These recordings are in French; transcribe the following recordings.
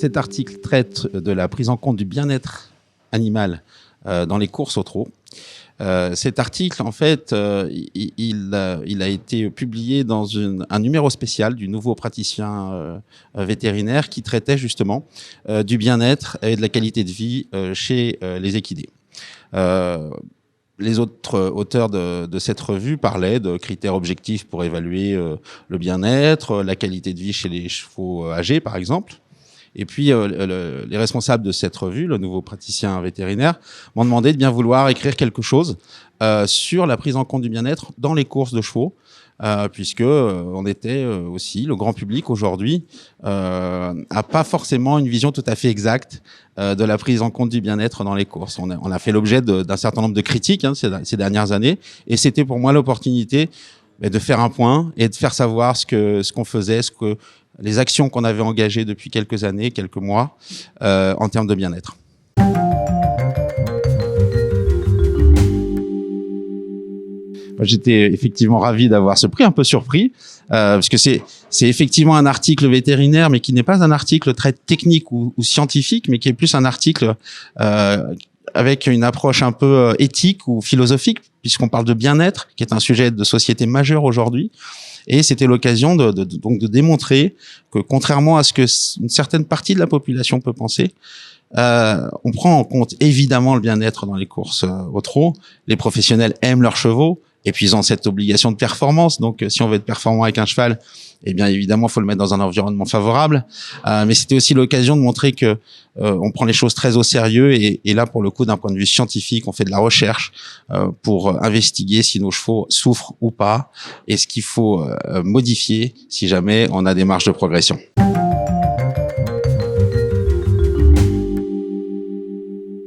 Cet article traite de la prise en compte du bien-être animal dans les courses au trot. Cet article, en fait, il a été publié dans un numéro spécial du Nouveau Praticien vétérinaire qui traitait justement du bien-être et de la qualité de vie chez les équidés. Les autres auteurs de cette revue parlaient de critères objectifs pour évaluer le bien-être, la qualité de vie chez les chevaux âgés, par exemple. Et puis, les responsables de cette revue, le Nouveau Praticien vétérinaire, m'ont demandé de bien vouloir écrire quelque chose sur la prise en compte du bien-être dans les courses de chevaux, puisque on était aussi, le grand public aujourd'hui, a pas forcément une vision tout à fait exacte de la prise en compte du bien-être dans les courses. On a fait l'objet d'un certain nombre de critiques ces dernières années, et c'était pour moi l'opportunité de faire un point et de faire savoir ce qu'on faisait, les actions qu'on avait engagées depuis quelques années, quelques mois, en termes de bien-être. J'étais effectivement ravi d'avoir ce prix, un peu surpris, parce que c'est effectivement un article vétérinaire, mais qui n'est pas un article très technique ou scientifique, mais qui est plus un article avec une approche un peu éthique ou philosophique, puisqu'on parle de bien-être, qui est un sujet de société majeur aujourd'hui. Et c'était l'occasion donc de démontrer que, contrairement à ce que une certaine partie de la population peut penser, on prend en compte évidemment le bien-être dans les courses au trot. Les professionnels aiment leurs chevaux, et puis ils ont cette obligation de performance. Donc, si on veut être performant avec un cheval, eh bien évidemment, il faut le mettre dans un environnement favorable. Mais c'était aussi l'occasion de montrer que on prend les choses très au sérieux. Et là, pour le coup, d'un point de vue scientifique, on fait de la recherche pour investiguer si nos chevaux souffrent ou pas, et ce qu'il faut modifier si jamais on a des marges de progression.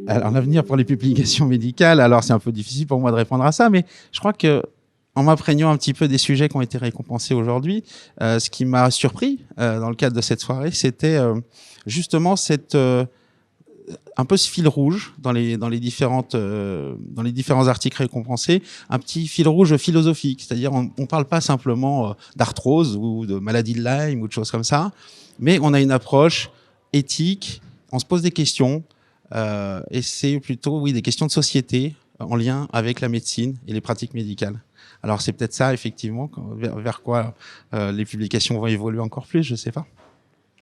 Alors, l'avenir pour les publications médicales, alors c'est un peu difficile pour moi de répondre à ça, mais je crois que en m'imprègnant un petit peu des sujets qui ont été récompensés aujourd'hui, ce qui m'a surpris dans le cadre de cette soirée, c'était justement un peu ce fil rouge dans les différents articles récompensés, un petit fil rouge philosophique, c'est-à-dire on parle pas simplement d'arthrose ou de maladie de Lyme ou de choses comme ça, mais on a une approche éthique, on se pose des questions. Et c'est plutôt des questions de société en lien avec la médecine et les pratiques médicales. Alors c'est peut-être ça effectivement vers quoi les publications vont évoluer encore plus, je sais pas.